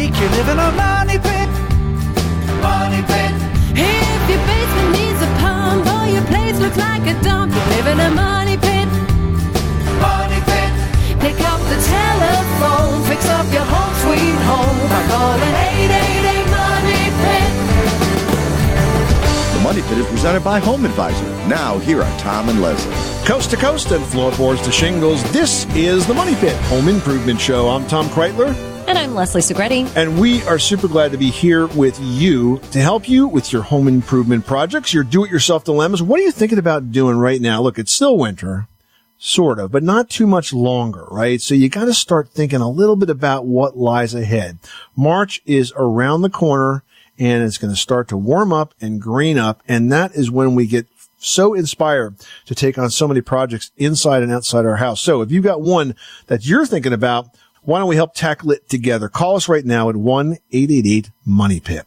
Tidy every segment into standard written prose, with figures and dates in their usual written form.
make you live in a money pit. Money pit. If your basement needs a pump or your place looks like a dump, you live in a money pit. Money pit. Pick up the telephone, fix up your home sweet home by calling 888 Money Pit. The Money Pit is presented by Home Advisor. Now, here are Tom and Leslie. Coast to coast and floorboards to shingles, this is the Money Pit Home Improvement Show. I'm Tom Kreitler. And I'm Leslie Segretti. And we are super glad to be here with you to help you with your home improvement projects, your do-it-yourself dilemmas. What are you thinking about doing right now? Look, it's still winter, sort of, but not too much longer, right? So you got to start thinking a little bit about what lies ahead. March is around the corner, and it's going to start to warm up and green up, and that is when we get so inspired to take on so many projects inside and outside our house. So if you've got one that you're thinking about, why don't we help tackle it together? Call us right now at 1-888-MONEY-PIT.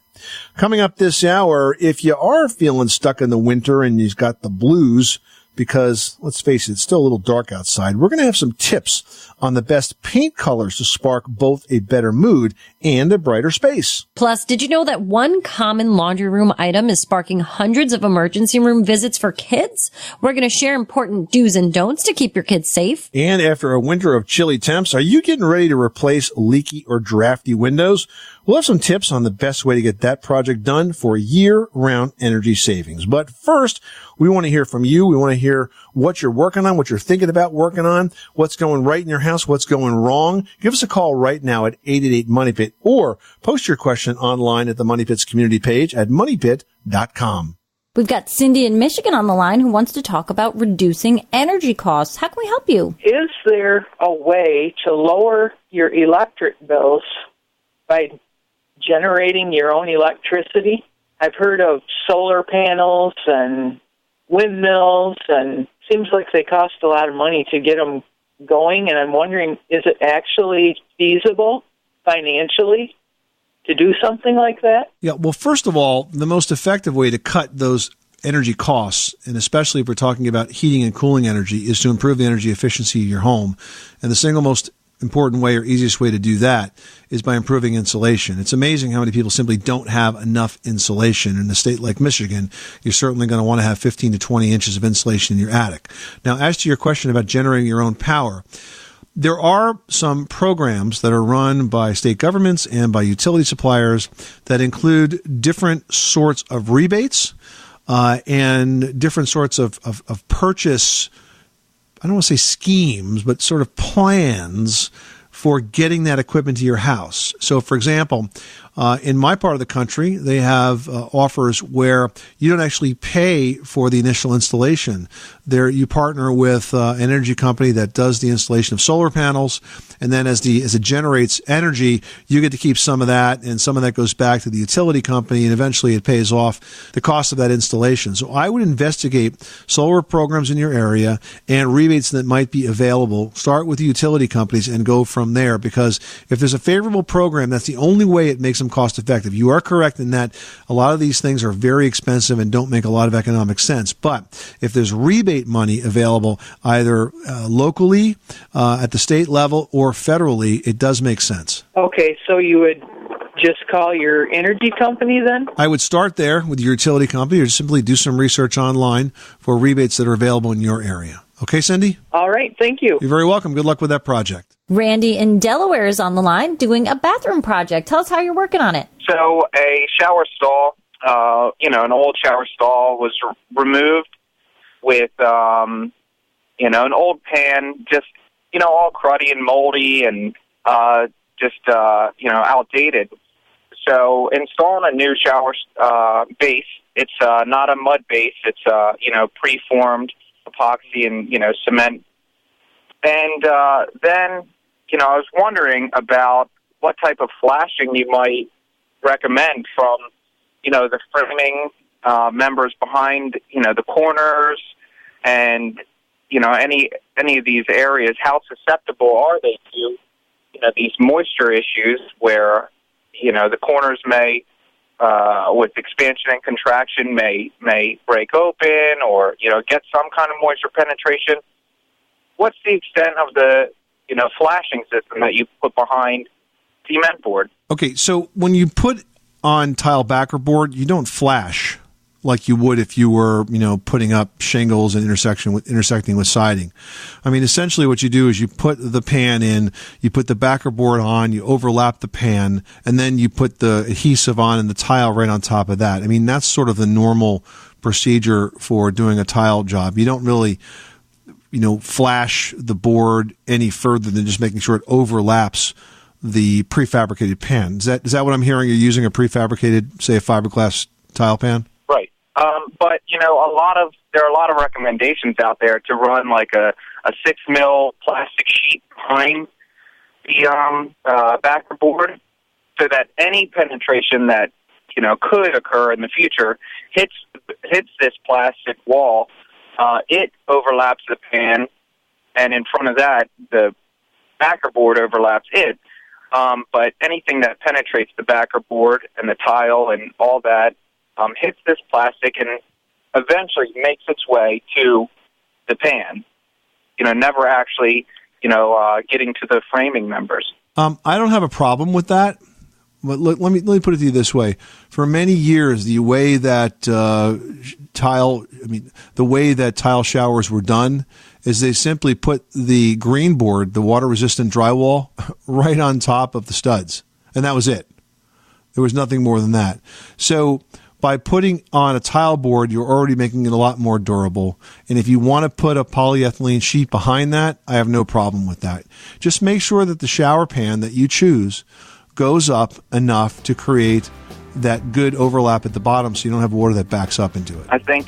Coming up this hour, if you are feeling stuck in the winter and you've got the blues, because, let's face it, it's still a little dark outside, we're going to have some tips on the best paint colors to spark both a better mood and a brighter space. Plus, did you know that one common laundry room item is sparking hundreds of emergency room visits for kids? We're going to share important do's and don'ts to keep your kids safe. And after a winter of chilly temps, are you getting ready to replace leaky or drafty windows? We'll have some tips on the best way to get that project done for year-round energy savings. But first, we want to hear from you. We want to hear what you're working on, what you're thinking about working on, what's going right in your house, what's going wrong. Give us a call right now at 888-MONEY-PIT or post your question online at the Money Pit's community page at moneypit.com. We've got Cindy in Michigan on the line who wants to talk about reducing energy costs. How can we help you? Is there a way to lower your electric bills by generating your own electricity? I've heard of solar panels and windmills, and seems like they cost a lot of money to get them going, and I'm wondering, is it actually feasible financially to do something like that? Yeah, well, first of all, the most effective way to cut those energy costs, and especially if we're talking about heating and cooling energy, is to improve the energy efficiency of your home. And the single most important way or easiest way to do that is by improving insulation. It's amazing how many people simply don't have enough insulation. In a state like Michigan, you're certainly going to want to have 15 to 20 inches of insulation in your attic. Now, as to your question about generating your own power, there are some programs that are run by state governments and by utility suppliers that include different sorts of rebates and different sorts of purchase, I don't want to say schemes, but sort of plans for getting that equipment to your house. So, for example, in my part of the country, they have offers where you don't actually pay for the initial installation. There, you partner with an energy company that does the installation of solar panels, and then as it generates energy, you get to keep some of that, and some of that goes back to the utility company, and eventually it pays off the cost of that installation. So I would investigate solar programs in your area and rebates that might be available. Start with the utility companies and go from there, because if there's a favorable program, that's the only way it makes them cost effective. You are correct in that a lot of these things are very expensive and don't make a lot of economic sense. But if there's rebate money available either locally at the state level or federally, it does make sense. Okay, so you would just call your energy company then? I would start there with your utility company, or just simply do some research online for rebates that are available in your area. Okay, Cindy? All right, thank you. You're very welcome. Good luck with that project. Randy in Delaware is on the line doing a bathroom project. Tell us how you're working on it. So a shower stall, an old shower stall was removed with, an old pan, just, all cruddy and moldy and outdated. So installing a new shower base, it's not a mud base, it's, preformed epoxy and, cement. And then, I was wondering about what type of flashing you might recommend from, the framing members behind, the corners and, any of these areas. How susceptible are they to, these moisture issues where, the corners may, with expansion and contraction, may break open or, get some kind of moisture penetration? What's the extent of the, flashing system that you put behind cement board? Okay, so when you put on tile backer board, you don't flash like you would if you were, putting up shingles and intersecting with siding. I mean, essentially what you do is you put the pan in, you put the backer board on, you overlap the pan, and then you put the adhesive on and the tile right on top of that. I mean, that's sort of the normal procedure for doing a tile job. You don't really, flash the board any further than just making sure it overlaps the prefabricated pan. Is that what I'm hearing? You're using a prefabricated, say, a fiberglass tile pan? Right. But there are a lot of recommendations out there to run like a 6 mil plastic sheet behind the backer board, so that any penetration that could occur in the future hits this plastic wall. It overlaps the pan, and in front of that, the backer board overlaps it. But anything that penetrates the backer board and the tile and all that hits this plastic and eventually makes its way to the pan. Never actually, getting to the framing members. I don't have a problem with that. But let me put it to you this way: for many years, the way that tile showers were done is they simply put the green board, the water-resistant drywall, right on top of the studs, and that was it. There was nothing more than that. So by putting on a tile board, you're already making it a lot more durable. And if you want to put a polyethylene sheet behind that, I have no problem with that. Just make sure that the shower pan that you choose goes up enough to create that good overlap at the bottom so you don't have water that backs up into it. I think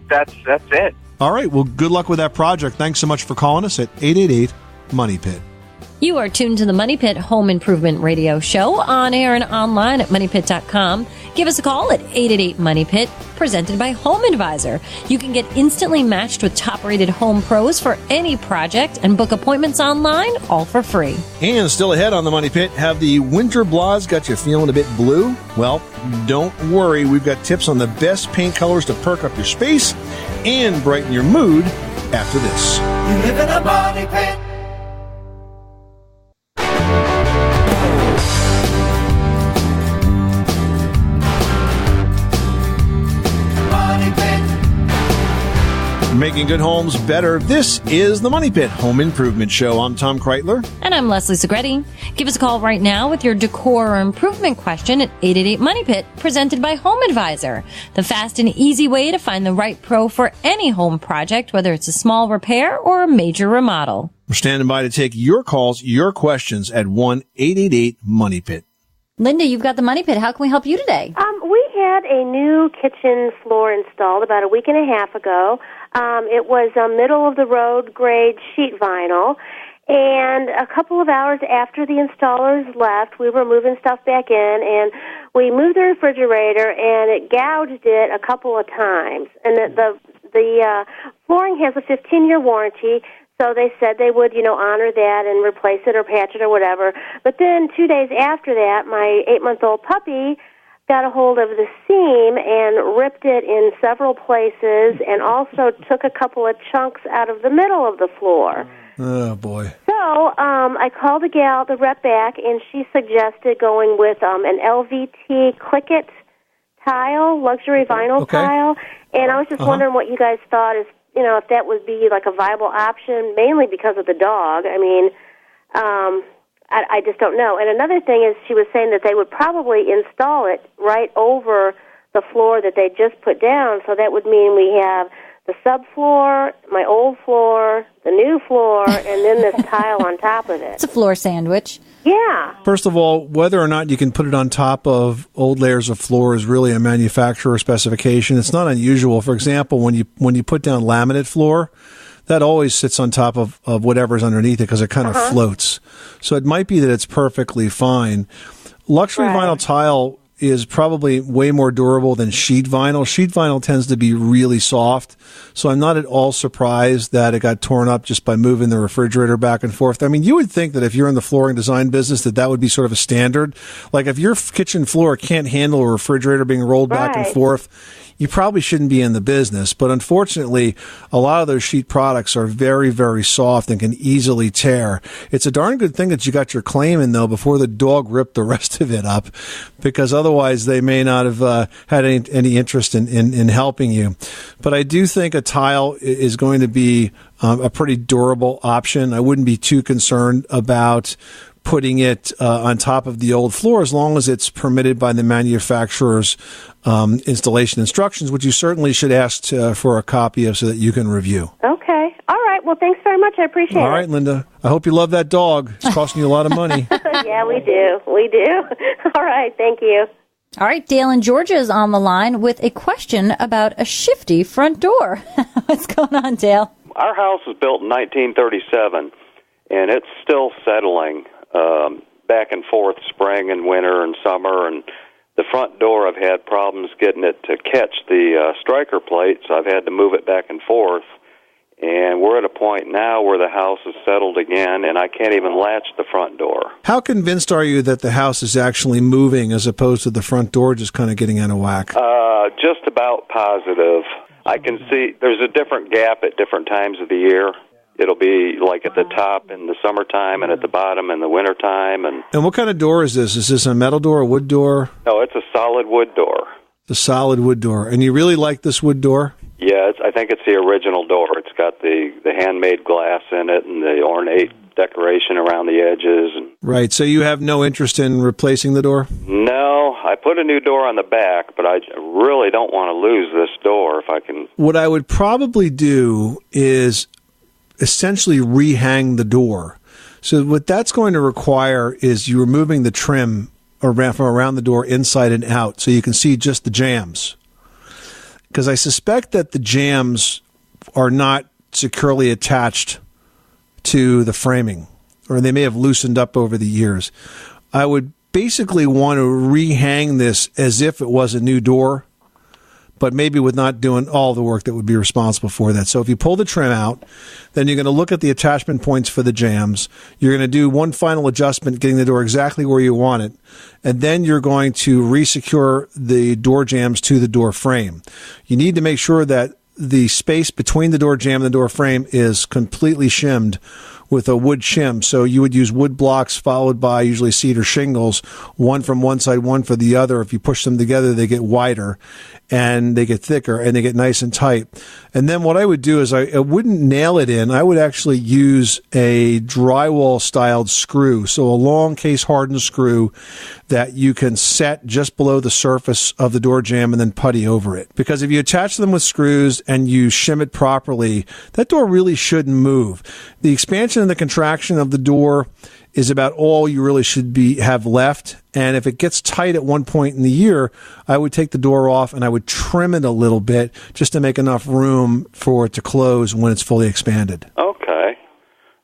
that's it. All right. Well, good luck with that project. Thanks so much for calling us at 888-MONEY-PIT. You are tuned to the Money Pit Home Improvement Radio Show on air and online at moneypit.com. Give us a call at 888-MONEY-PIT, presented by Home Advisor. You can get instantly matched with top-rated home pros for any project and book appointments online, all for free. And still ahead on the Money Pit, have the winter blahs got you feeling a bit blue? Well, don't worry. We've got tips on the best paint colors to perk up your space and brighten your mood after this. You live in a money pit. Making good homes better. This is the Money Pit Home Improvement Show. I'm Tom Kreitler. And I'm Leslie Segretti. Give us a call right now with your decor or improvement question at 888-MONEY-PIT, presented by Home Advisor. The fast and easy way to find the right pro for any home project, whether it's a small repair or a major remodel. We're standing by to take your calls, your questions at 1-888-MONEY-PIT. Linda, you've got the Money Pit. How can we help you today? We had a new kitchen floor installed about a week and a half ago. It was a middle-of-the-road grade sheet vinyl, and a couple of hours after the installers left, we were moving stuff back in, and we moved the refrigerator, and it gouged it a couple of times. And the flooring has a 15-year warranty, so they said they would, honor that and replace it or patch it or whatever. But then 2 days after that, my 8-month-old puppy got a hold of the seam and ripped it in several places and also took a couple of chunks out of the middle of the floor. Oh, boy. So I called the rep back, and she suggested going with an LVT Click-It tile, luxury vinyl tile. And I was just wondering what you guys thought is, if that would be like a viable option, mainly because of the dog. I mean, I just don't know. And another thing is she was saying that they would probably install it right over the floor that they just put down, so that would mean we have the subfloor, my old floor, the new floor, and then this tile on top of it. It's a floor sandwich. Yeah. First of all, whether or not you can put it on top of old layers of floor is really a manufacturer specification. It's not unusual. For example, when you put down laminate floor, that always sits on top of whatever's underneath it because it kind of floats. So it might be that it's perfectly fine. Luxury vinyl tile is probably way more durable than sheet vinyl. Sheet vinyl tends to be really soft, so I'm not at all surprised that it got torn up just by moving the refrigerator back and forth. I mean, you would think that if you're in the flooring design business that would be sort of a standard. Like if your kitchen floor can't handle a refrigerator being rolled back and forth, you probably shouldn't be in the business. But unfortunately, a lot of those sheet products are very, very soft and can easily tear. It's a darn good thing that you got your claim in, though, before the dog ripped the rest of it up, because otherwise they may not have had any interest in helping you. But I do think a tile is going to be a pretty durable option. I wouldn't be too concerned about putting it on top of the old floor as long as it's permitted by the manufacturer's installation instructions, which you certainly should ask for a copy of so that you can review. Okay. All right. Well, thanks very much. I appreciate it. All right, Linda. I hope you love that dog. It's costing you a lot of money. Yeah, we do. We do. All right. Thank you. All right, Dale in Georgia is on the line with a question about a shifty front door. What's going on, Dale? Our house was built in 1937, and it's still settling back and forth spring and winter and summer. And the front door, I've had problems getting it to catch the striker plate, so I've had to move it back and forth. And we're at a point now where the house is settled again, and I can't even latch the front door. How convinced are you that the house is actually moving as opposed to the front door just kind of getting out of whack? Just about positive. I can see there's a different gap at different times of the year. It'll be like at the top in the summertime and at the bottom in the wintertime. And what kind of door is this? Is this a metal door, a wood door? No, it's a solid wood door. The solid wood door. And you really like this wood door? Yeah, I think it's the original door. It's got the handmade glass in it and the ornate decoration around the edges. Right, so you have no interest in replacing the door? No, I put a new door on the back, but I really don't want to lose this door if I can. What I would probably do is essentially rehang the door. So what that's going to require is you removing the trim from around the door inside and out so you can see just the jambs. Because I suspect that the jambs are not securely attached to the framing, or they may have loosened up over the years. I would basically want to rehang this as if it was a new door, but maybe with not doing all the work that would be responsible for that. So if you pull the trim out, then you're going to look at the attachment points for the jambs. You're going to do one final adjustment, getting the door exactly where you want it. And then you're going to resecure the door jambs to the door frame. You need to make sure that the space between the door jamb and the door frame is completely shimmed with a wood shim. So you would use wood blocks followed by usually cedar shingles, one from one side, one for the other. If you push them together, they get wider and they get thicker and they get nice and tight. And then what I would do is I wouldn't nail it in. I would actually use a drywall styled screw. So a long case hardened screw that you can set just below the surface of the door jamb and then putty over it. Because if you attach them with screws and you shim it properly, that door really shouldn't move. The expansion and the contraction of the door is about all you really should have left. And if it gets tight at one point in the year, I would take the door off and I would trim it a little bit just to make enough room for it to close when it's fully expanded. Okay.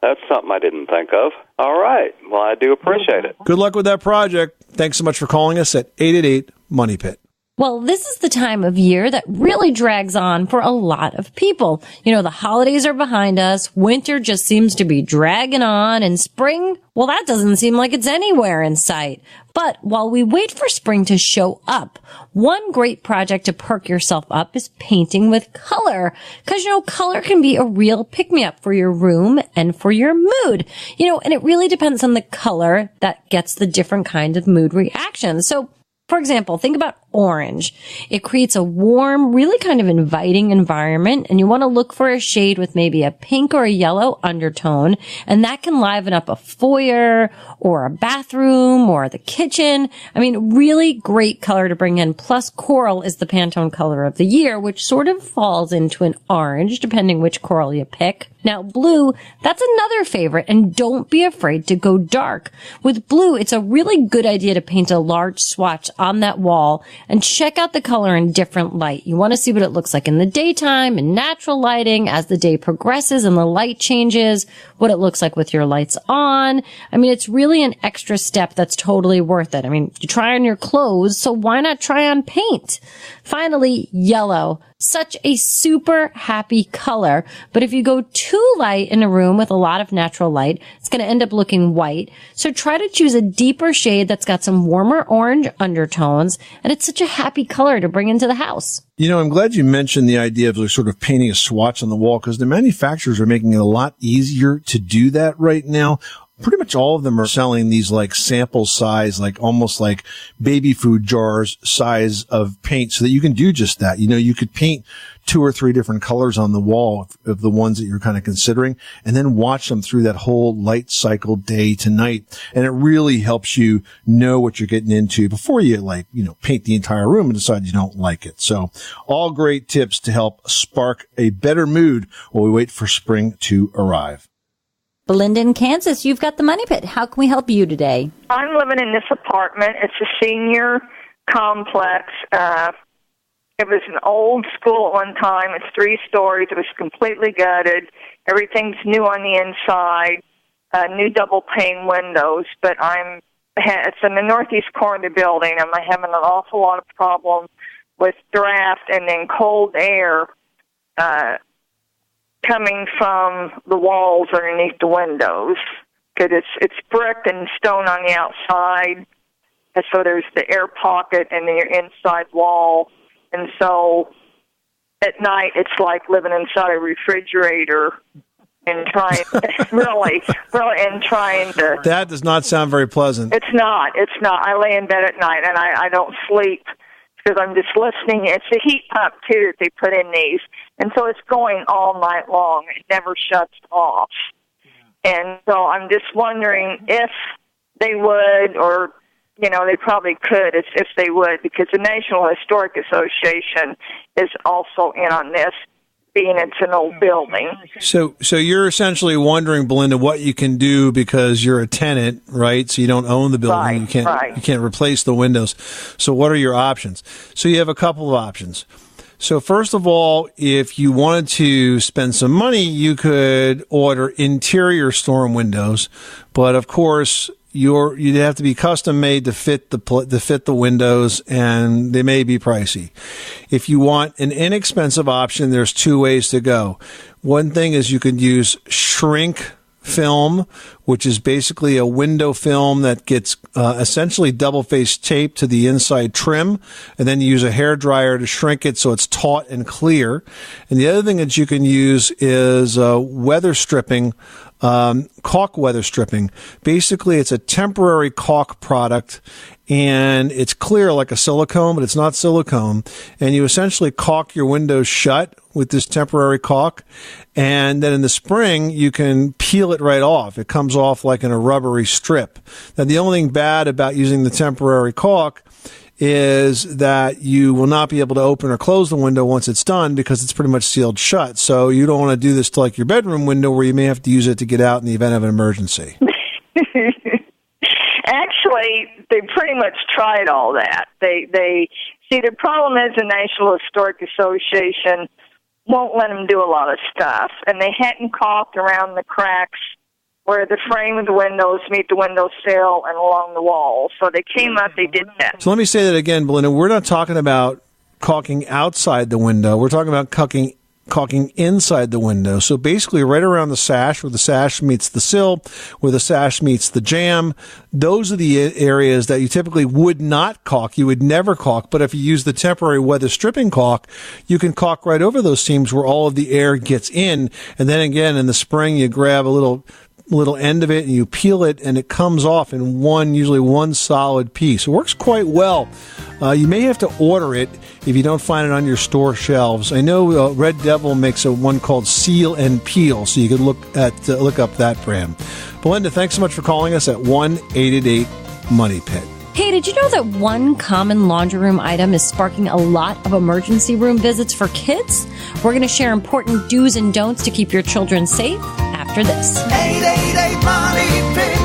That's something I didn't think of. All right. Well, I do appreciate it. Good luck with that project. Thanks so much for calling us at 888-MONEY-PIT. Well, this is the time of year that really drags on for a lot of people. You know, the holidays are behind us. Winter just seems to be dragging on, and spring, well, that doesn't seem like it's anywhere in sight. But while we wait for spring to show up, one great project to perk yourself up is painting with color. 'Cause, you know, color can be a real pick-me-up for your room and for your mood. You know, and it really depends on the color that gets the different kind of mood reactions. So, for example, think about orange. It creates a warm, really kind of inviting environment, and you want to look for a shade with maybe a pink or a yellow undertone, and that can liven up a foyer or a bathroom or the kitchen. I mean, really great color to bring in. Plus, coral is the Pantone color of the year, which sort of falls into an orange, depending which coral you pick. Now, blue, that's another favorite, and don't be afraid to go dark. With blue, it's a really good idea to paint a large swatch on that wall and check out the color in different light. You want to see what it looks like in the daytime, in natural lighting, as the day progresses and the light changes, what it looks like with your lights on. I mean, it's really an extra step that's totally worth it. I mean, you try on your clothes, so why not try on paint? Finally, yellow. Such a super happy color. But if you go too light in a room with a lot of natural light, it's going to end up looking white. So try to choose a deeper shade that's got some warmer orange undertones. And it's such a happy color to bring into the house. You know, I'm glad you mentioned the idea of sort of painting a swatch on the wall, because the manufacturers are making it a lot easier to do that right now. Pretty much all of them are selling these like sample size, like almost like baby food jars size of paint, so that you can do just that. You know, you could paint 2 or 3 different colors on the wall of the ones that you're kind of considering, and then watch them through that whole light cycle day to night. And it really helps you know what you're getting into before you paint the entire room and decide you don't like it. So all great tips to help spark a better mood while we wait for spring to arrive. Belinda in Kansas, you've got the Money Pit. How can we help you today? I'm living in this apartment. It's a senior complex. It was an old school at one time. It's 3 stories. It was completely gutted. Everything's new on the inside, new double pane windows. But it's in the northeast corner of the building. I'm having an awful lot of problems with draft and then cold air coming from the walls underneath the windows, because it's brick and stone on the outside, and so there's the air pocket and then your inside wall, and so at night it's like living inside a refrigerator and trying really and trying to. That does not sound very pleasant. It's not. I lay in bed at night and I don't sleep, because I'm just listening. It's a heat pump, too, that they put in these. And so it's going all night long. It never shuts off. Yeah. And so I'm just wondering if they would, or, they probably could if they would, because the National Historic Association is also in on this, being it's an old building. So you're essentially wondering, Belinda, what you can do, because you're a tenant, right? So you don't own the building. Right, you can't replace the windows. So what are your options? So you have a couple of options. So first of all, if you wanted to spend some money, you could order interior storm windows, but of course you'd have to be custom made to fit the windows, and they may be pricey. If you want an inexpensive option, there's 2 ways to go. One thing is you could use shrink film, which is basically a window film that gets essentially double-faced tape to the inside trim, and then you use a hairdryer to shrink it so it's taut and clear. And the other thing that you can use is weather stripping, caulk weather stripping. Basically, it's a temporary caulk product, and it's clear like a silicone, but it's not silicone. And you essentially caulk your windows shut with this temporary caulk, and then in the spring you can peel it right off. It comes off like in a rubbery strip. Now, the only thing bad about using the temporary caulk is that you will not be able to open or close the window once it's done, because it's pretty much sealed shut. So you don't want to do this to like your bedroom window, where you may have to use it to get out in the event of an emergency. Actually, they pretty much tried all that. They see, the problem is the National Historic Association won't let them do a lot of stuff, and they hadn't caulked around the cracks where the frame of the windows meet the windowsill and along the wall. So they came up, they did that. So let me say that again, Belinda. We're not talking about caulking outside the window. We're talking about caulking inside the window. So basically right around the sash, where the sash meets the sill, where the sash meets the jamb, those are the areas that you typically would not caulk. You would never caulk. But if you use the temporary weather stripping caulk, you can caulk right over those seams where all of the air gets in. And then again, in the spring, you grab a little end of it and you peel it, and it comes off in usually one solid piece. It works quite well. You may have to order it if you don't find it on your store shelves. I know Red Devil makes one called Seal and Peel, so you can look up that brand. Belinda, thanks so much for calling us at 1-888-MONEY-PIT. Hey, did you know that one common laundry room item is sparking a lot of emergency room visits for kids? We're going to share important do's and don'ts to keep your children safe after this. 888-MONEY-PIT.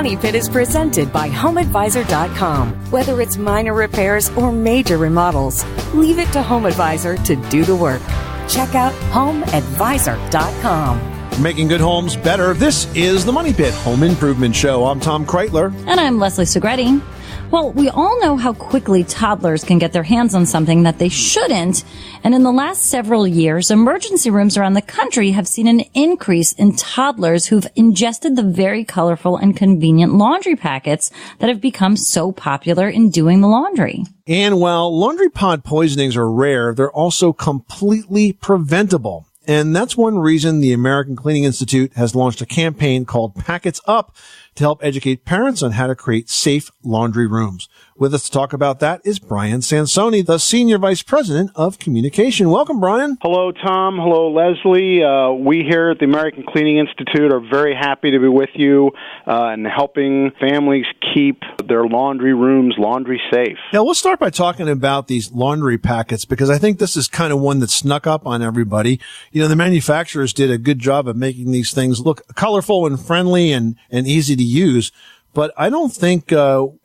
Money Pit is presented by HomeAdvisor.com. Whether it's minor repairs or major remodels, leave it to HomeAdvisor to do the work. Check out HomeAdvisor.com. Making good homes better. This is the Money Pit Home Improvement Show. I'm Tom Kreitler. And I'm Leslie Segretti. Well, we all know how quickly toddlers can get their hands on something that they shouldn't. And in the last several years, emergency rooms around the country have seen an increase in toddlers who've ingested the very colorful and convenient laundry packets that have become so popular in doing the laundry. And while laundry pod poisonings are rare, they're also completely preventable. And that's one reason the American Cleaning Institute has launched a campaign called Packets Up to help educate parents on how to create safe laundry rooms. With us to talk about that is Brian Sansoni, the Senior Vice President of Communication. Welcome, Brian. Hello, Tom. Hello, Leslie. We here at the American Cleaning Institute are very happy to be with you and helping families keep their laundry rooms laundry safe. Yeah, we'll start by talking about these laundry packets because I think this is kind of one that snuck up on everybody. You know, the manufacturers did a good job of making these things look colorful and friendly and easy to use. But I don't think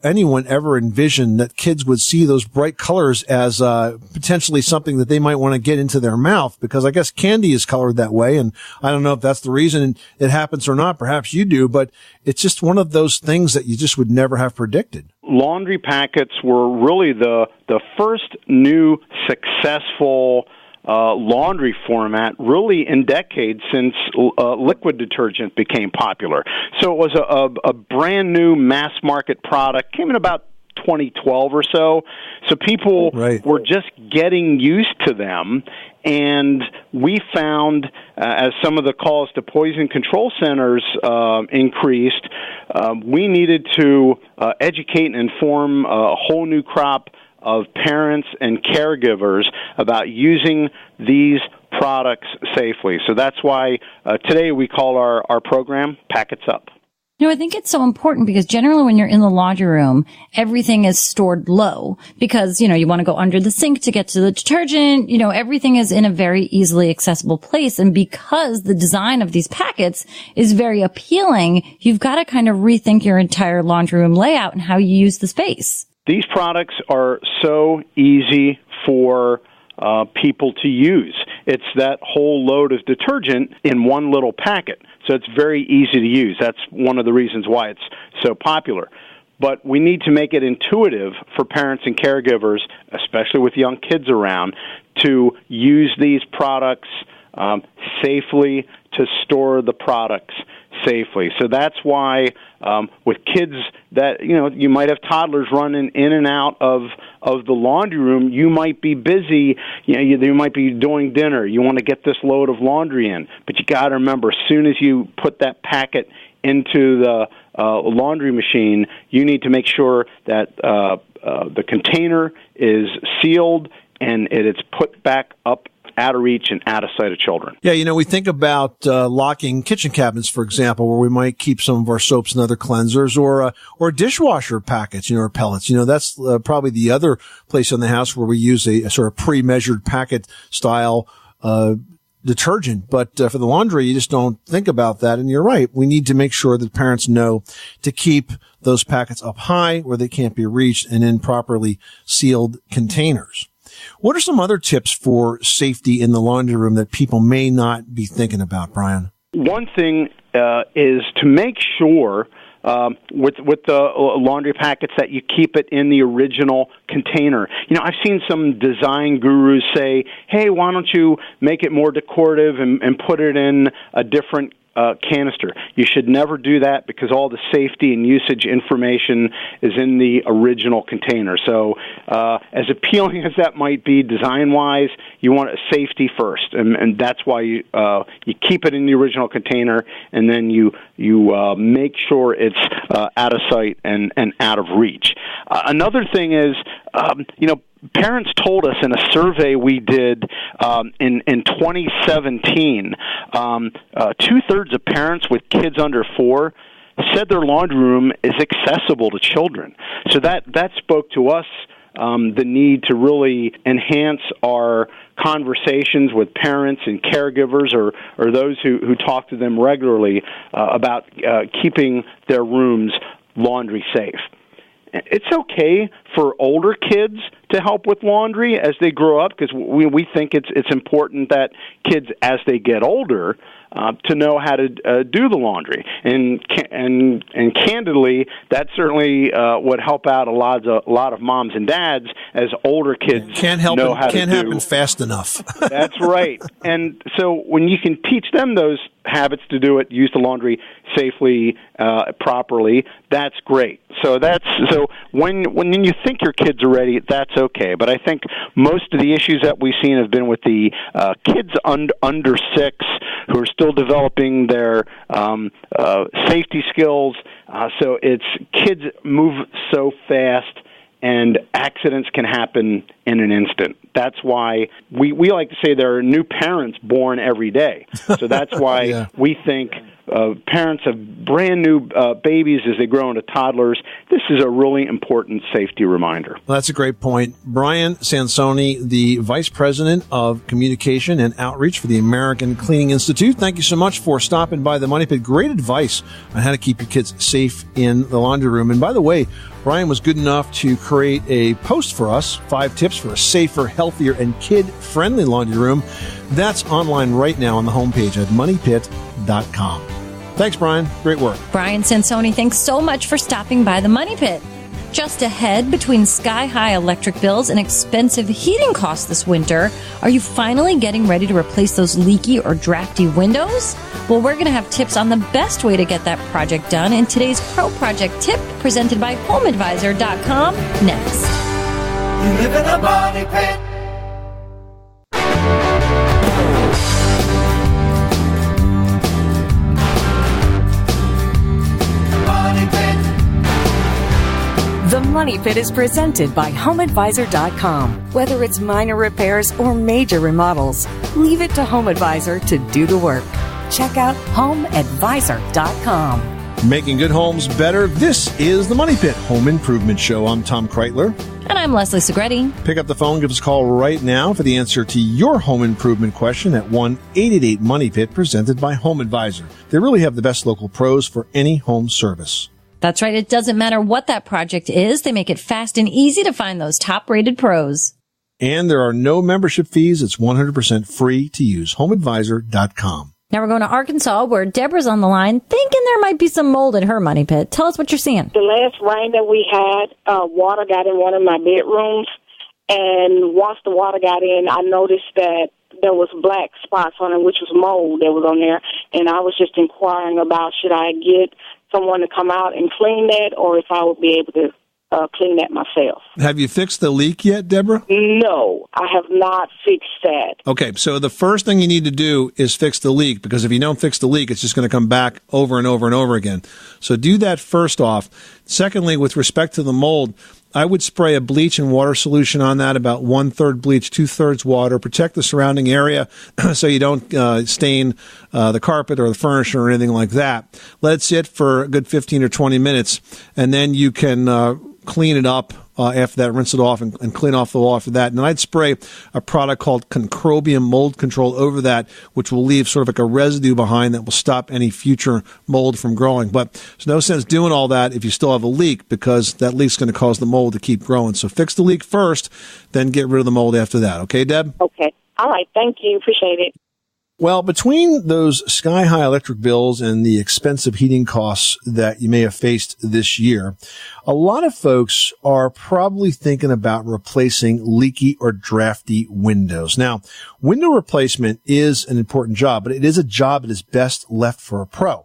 anyone ever envisioned that kids would see those bright colors as potentially something that they might want to get into their mouth, because I guess candy is colored that way. And I don't know if that's the reason it happens or not. Perhaps you do, but it's just one of those things that you just would never have predicted. Laundry packets were really the first new successful laundry format really in decades since liquid detergent became popular. So it was a brand new mass market product, came in about 2012 or so. So people were just getting used to them. And we found, as some of the calls to poison control centers increased, we needed to educate and inform a whole new crop of parents and caregivers about using these products safely. So that's why today we call our program Packets Up. You know, I think it's so important because generally when you're in the laundry room, everything is stored low because, you know, you want to go under the sink to get to the detergent. You know, everything is in a very easily accessible place. And because the design of these packets is very appealing, you've got to kind of rethink your entire laundry room layout and how you use the space. These products are so easy for people to use. It's that whole load of detergent in one little packet, so it's very easy to use. That's one of the reasons why it's so popular. But we need to make it intuitive for parents and caregivers, especially with young kids around, to use these products safely, to store the products safely. So that's why with kids that, you know, you might have toddlers running in and out of the laundry room, you might be busy, you know, you might be doing dinner, you want to get this load of laundry in, but you got to remember, as soon as you put that packet into the laundry machine, you need to make sure that the container is sealed and it's put back up out of reach and out of sight of children. Yeah, you know, we think about locking kitchen cabinets, for example, where we might keep some of our soaps and other cleansers, or dishwasher packets, you know, or pellets. You know, that's probably the other place in the house where we use a sort of pre-measured packet style detergent. But for the laundry, you just don't think about that. And you're right. We need to make sure that parents know to keep those packets up high where they can't be reached and in properly sealed containers. What are some other tips for safety in the laundry room that people may not be thinking about, Brian? One thing is to make sure with the laundry packets that you keep it in the original container. You know, I've seen some design gurus say, hey, why don't you make it more decorative and put it in a different canister. You should never do that because all the safety and usage information is in the original container. So as appealing as that might be design-wise, you want safety first, and that's why you keep it in the original container, and then you make sure it's out of sight and out of reach. Another thing is, parents told us in a survey we did in 2017, two-thirds of parents with kids under 4 said their laundry room is accessible to children. So that spoke to us the need to really enhance our conversations with parents and caregivers or those who talk to them regularly about keeping their rooms laundry safe. It's okay for older kids to help with laundry as they grow up, because we think it's important that kids, as they get older, to know how to do the laundry. And candidly, that certainly would help out a lot of moms and dads as older kids can't happen fast enough. That's right. And so when you can teach them those habits to do it, use the laundry safely, properly, that's great. So when you think your kids are ready, that's okay. But I think most of the issues that we've seen have been with the kids under 6 who are still developing their safety skills. So it's kids move so fast, and accidents can happen in an instant. That's why we like to say there are new parents born every day. So that's why we think parents of brand new babies as they grow into toddlers, this is a really important safety reminder. Well, that's a great point. Brian Sansoni, the Vice President of Communication and Outreach for the American Cleaning Institute. Thank you so much for stopping by the Money Pit. Great advice on how to keep your kids safe in the laundry room. And by the way, Brian was good enough to create a post for us, 5 tips for a safer, healthier, and kid-friendly laundry room. That's online right now on the homepage at moneypit.com. Thanks, Brian. Great work. Brian Sansoni, thanks so much for stopping by the Money Pit. Just ahead, between sky-high electric bills and expensive heating costs this winter, are you finally getting ready to replace those leaky or drafty windows? Well, we're going to have tips on the best way to get that project done in today's Pro Project Tip, presented by HomeAdvisor.com, next. You live in a money pit. The Money Pit is presented by HomeAdvisor.com. Whether it's minor repairs or major remodels, leave it to HomeAdvisor to do the work. Check out HomeAdvisor.com. Making good homes better. This is the Money Pit Home Improvement Show. I'm Tom Kreitler. And I'm Leslie Segretti. Pick up the phone, give us a call right now for the answer to your home improvement question at 1-888-MONEY-PIT, presented by Home Advisor. They really have the best local pros for any home service. That's right. It doesn't matter what that project is. They make it fast and easy to find those top-rated pros. And there are no membership fees. It's 100% free to use. HomeAdvisor.com. Now we're going to Arkansas, where Deborah's on the line, thinking there might be some mold in her money pit. Tell us what you're seeing. The last rain that we had, water got in one of my bedrooms. And once the water got in, I noticed that there was black spots on it, which was mold that was on there. And I was just inquiring about, should I get someone to come out and clean that, or if I would be able to clean that myself. Have you fixed the leak yet, Deborah? No, I have not fixed that. Okay, so the first thing you need to do is fix the leak, because if you don't fix the leak, it's just going to come back over and over and over again. So do that first off. Secondly, with respect to the mold, I would spray a bleach and water solution on that, about 1/3 bleach, 2/3 water. Protect the surrounding area so you don't stain the carpet or the furniture or anything like that. Let it sit for a good 15 or 20 minutes, and then you can clean it up after that, rinse it off and clean off the wall after that. And I'd spray a product called Concrobium Mold Control over that, which will leave sort of like a residue behind that will stop any future mold from growing. But there's no sense doing all that if you still have a leak, because that leak's going to cause the mold to keep growing. So fix the leak first, then get rid of the mold after that. Okay, Deb? Okay. All right. Thank you. Appreciate it. Well, between those sky-high electric bills and the expensive heating costs that you may have faced this year, a lot of folks are probably thinking about replacing leaky or drafty windows. Now, window replacement is an important job, but it is a job that is best left for a pro.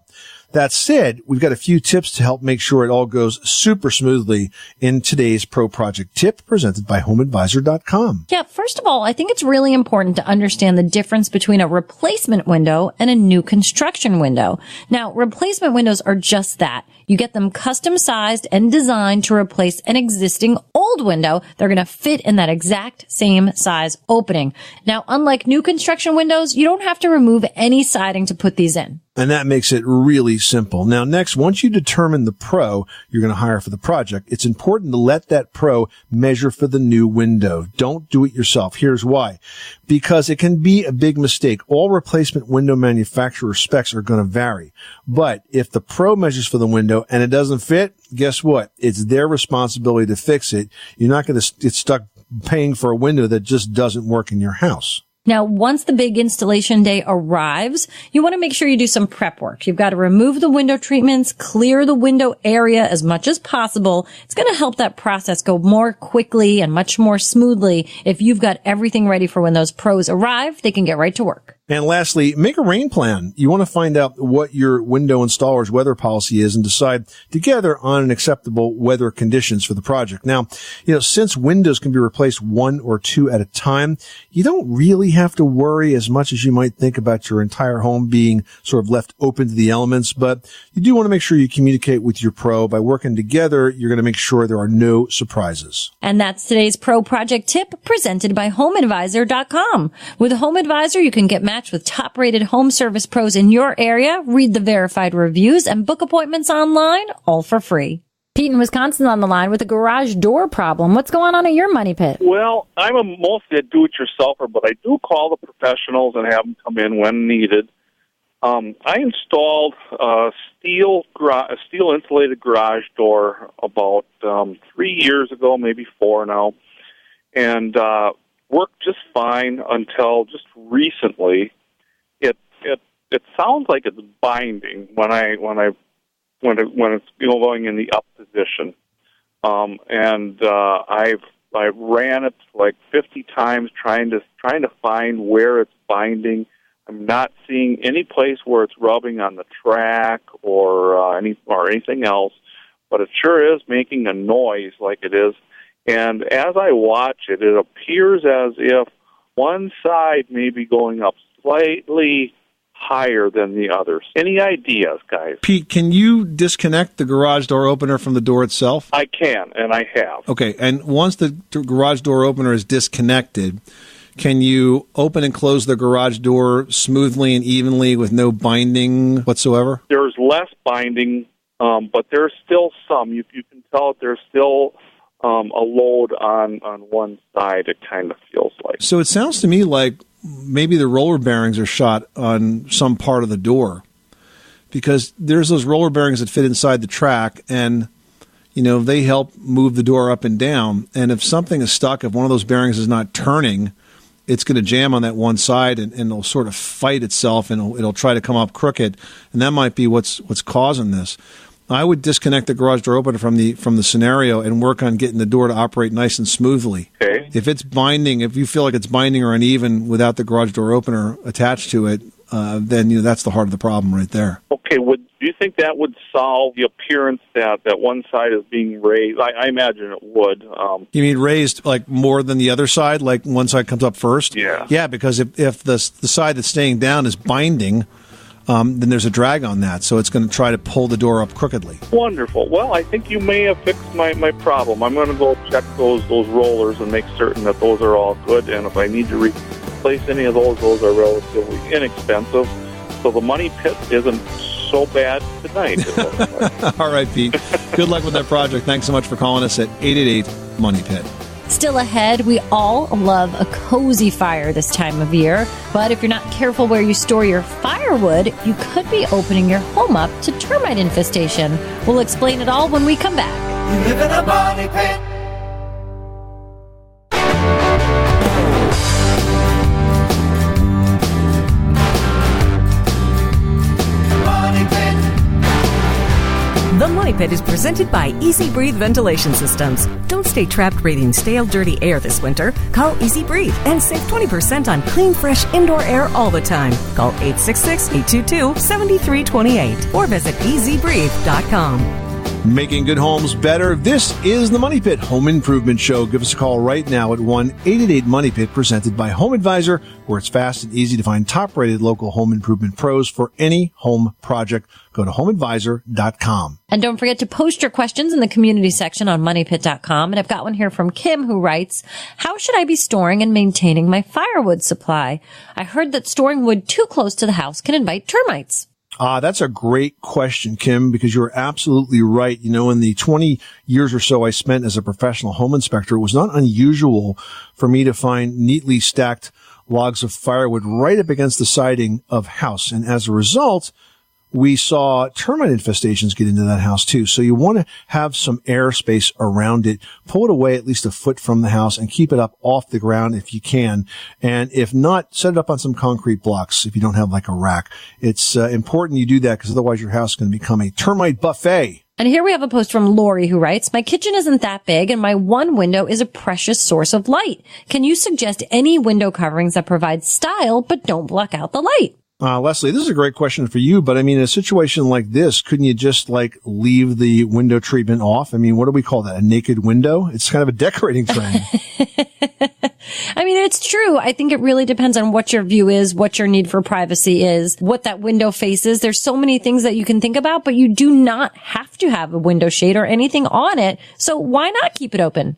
That said, we've got a few tips to help make sure it all goes super smoothly in today's Pro Project Tip, presented by HomeAdvisor.com. Yeah, first of all, I think it's really important to understand the difference between a replacement window and a new construction window. Now, replacement windows are just that. You get them custom sized and designed to replace an existing old window. They're going to fit in that exact same size opening. Now, unlike new construction windows, you don't have to remove any siding to put these in. And that makes it really simple. Now, next, once you determine the pro you're going to hire for the project, it's important to let that pro measure for the new window. Don't do it yourself. Here's why. Because it can be a big mistake. All replacement window manufacturer specs are going to vary. But if the pro measures for the window and it doesn't fit, guess what? It's their responsibility to fix it. You're not going to get stuck paying for a window that just doesn't work in your house. Now, once the big installation day arrives, you want to make sure you do some prep work. You've got to remove the window treatments, clear the window area as much as possible. It's going to help that process go more quickly and much more smoothly if you've got everything ready for when those pros arrive. They can get right to work. And lastly, make a rain plan. You want to find out what your window installer's weather policy is and decide together on an acceptable weather conditions for the project. Now, since windows can be replaced 1 or 2 at a time, you don't really have to worry as much as you might think about your entire home being sort of left open to the elements, but you do want to make sure you communicate with your pro. By working together, you're going to make sure there are no surprises. And that's today's pro project tip presented by HomeAdvisor.com. With HomeAdvisor, you can get matched with top-rated home service pros in your area, read the verified reviews, and book appointments online, all for free. Pete in Wisconsin on the line with a garage door problem. What's going on at your money pit? Well, I'm mostly a do-it-yourselfer, but I do call the professionals and have them come in when needed. I installed a steel insulated garage door about 3 years ago, maybe 4 now, and worked just fine until just recently. It sounds like it's binding when it's going in the up position, and I ran it like 50 times trying to find where it's binding. I'm not seeing any place where it's rubbing on the track or anything else, but it sure is making a noise like it is. And as I watch it, it appears as if one side may be going up slightly higher than the others. Any ideas, guys? Pete, can you disconnect the garage door opener from the door itself? I can, and I have. Okay, and once the garage door opener is disconnected, can you open and close the garage door smoothly and evenly with no binding whatsoever? There's less binding, but there's still some. You can tell that there's still a load on one side, it kind of feels like. So it sounds to me like maybe the roller bearings are shot on some part of the door, because there's those roller bearings that fit inside the track, and they help move the door up and down. And if something is stuck, if one of those bearings is not turning, it's going to jam on that one side, and it'll sort of fight itself, and it'll try to come up crooked, and that might be what's causing this. I would disconnect the garage door opener from the scenario and work on getting the door to operate nice and smoothly. Okay. If it's binding, if you feel like it's binding or uneven without the garage door opener attached to it, then that's the heart of the problem right there. Okay. Do you think that would solve the appearance that one side is being raised? I imagine it would. You mean raised like more than the other side, like one side comes up first? Yeah. Yeah, because if the side that's staying down is binding, then there's a drag on that, so it's going to try to pull the door up crookedly. Wonderful. Well, I think you may have fixed my problem. I'm going to go check those rollers and make certain that those are all good, and if I need to replace any of those are relatively inexpensive, so the money pit isn't so bad tonight. All right, Pete. Good luck with that project. Thanks so much for calling us at 888-MONEY-PIT. Still ahead, we all love a cozy fire this time of year, but if you're not careful where you store your firewood, you could be opening your home up to termite infestation. We'll explain it all when we come back. You live in a money pit. The Money Pit is presented by Easy Breathe Ventilation Systems. Don't stay trapped breathing stale, dirty air this winter. Call Easy Breathe and save 20% on clean, fresh indoor air all the time. Call 866-822-7328 or visit easybreathe.com. Making good homes better. This is the Money Pit Home Improvement Show. Give us a call right now at 1-888-MONEY-PIT, presented by Home Advisor, where it's fast and easy to find top-rated local home improvement pros for any home project. Go to HomeAdvisor.com. And don't forget to post your questions in the community section on MoneyPit.com. And I've got one here from Kim, who writes, how should I be storing and maintaining my firewood supply? I heard that storing wood too close to the house can invite termites. That's a great question, Kim, because you're absolutely right. You know, in the 20 years or so I spent as a professional home inspector, it was not unusual for me to find neatly stacked logs of firewood right up against the siding of house. And as a result, we saw termite infestations get into that house too. So you want to have some airspace around it. Pull it away at least a foot from the house and keep it up off the ground if you can. And if not, set it up on some concrete blocks if you don't have like a rack. It's important you do that because otherwise your house is going to become a termite buffet. And here we have a post from Lori who writes, my kitchen isn't that big and my one window is a precious source of light. Can you suggest any window coverings that provide style but don't block out the light? Leslie, this is a great question for you, but I mean, in a situation like this, couldn't you just like leave the window treatment off? I mean, what do we call that? A naked window? It's kind of a decorating trend. I mean, it's true. I think it really depends on what your view is, what your need for privacy is, what that window faces. There's so many things that you can think about, but you do not have to have a window shade or anything on it. So why not keep it open?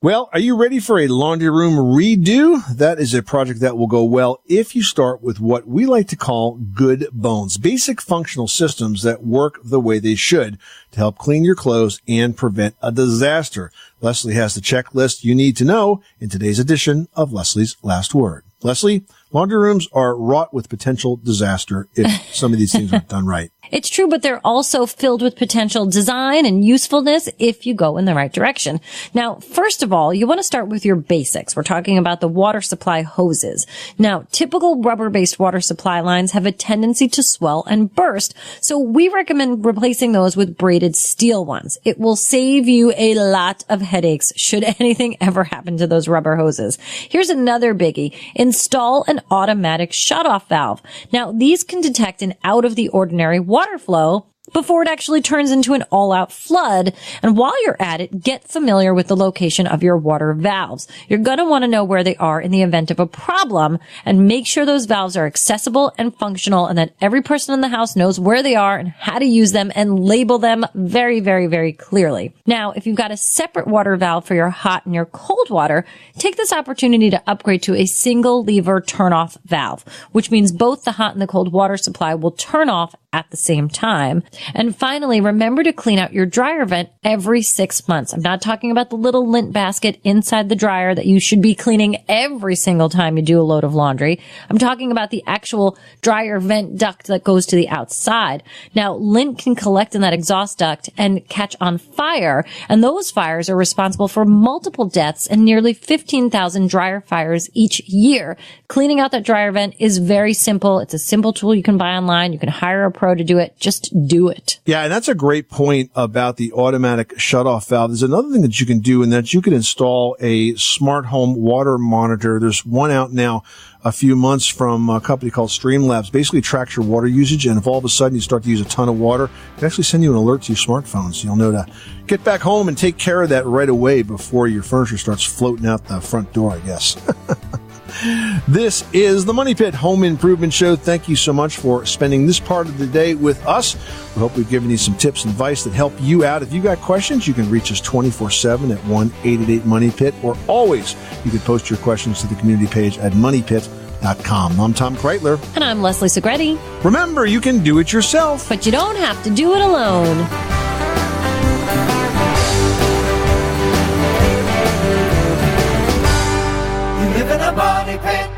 Well, are you ready for a laundry room redo? That is a project that will go well if you start with what we like to call good bones, basic functional systems that work the way they should to help clean your clothes and prevent a disaster. Leslie has the checklist you need to know in today's edition of Leslie's Last Word. Leslie, laundry rooms are wrought with potential disaster if some of these things aren't done right. It's true, but they're also filled with potential design and usefulness if you go in the right direction. Now, first of all, you want to start with your basics. We're talking about the water supply hoses. Now, typical rubber-based water supply lines have a tendency to swell and burst, so we recommend replacing those with braided steel ones. It will save you a lot of headaches should anything ever happen to those rubber hoses. Here's another biggie. Install an automatic shutoff valve. Now, these can detect an out-of-the-ordinary water flow before it actually turns into an all-out flood. And while you're at it, get familiar with the location of your water valves. You're going to want to know where they are in the event of a problem and make sure those valves are accessible and functional and that every person in the house knows where they are and how to use them and label them very, very, very clearly. Now, if you've got a separate water valve for your hot and your cold water, take this opportunity to upgrade to a single lever turn-off valve, which means both the hot and the cold water supply will turn off at the same time. And finally, remember to clean out your dryer vent every 6 months. I'm not talking about the little lint basket inside the dryer that you should be cleaning every single time you do a load of laundry. I'm talking about the actual dryer vent duct that goes to the outside. Now, lint can collect in that exhaust duct and catch on fire, and those fires are responsible for multiple deaths and nearly 15,000 dryer fires each year. Cleaning out that dryer vent is very simple. It's a simple tool you can buy online. You can hire a pro to do it. Just do it. Yeah, and that's a great point about the automatic shutoff valve. There's another thing that you can do, and that you can install a smart home water monitor. There's one out now a few months from a company called Streamlabs. Basically tracks your water usage, and if all of a sudden you start to use a ton of water, it can actually send you an alert to your smartphone, so you'll know to get back home and take care of that right away before your furniture starts floating out the front door, I guess. This is the Money Pit Home Improvement Show. Thank you so much for spending this part of the day with us. We hope we've given you some tips and advice that help you out. If you got questions, you can reach us 24/7 at 1-888-MONEYPIT, or always you can post your questions to the community page at moneypit.com. I'm Tom Kreitler. And I'm Leslie Segretti. Remember, you can do it yourself, but you don't have to do it alone. You live in a money pit.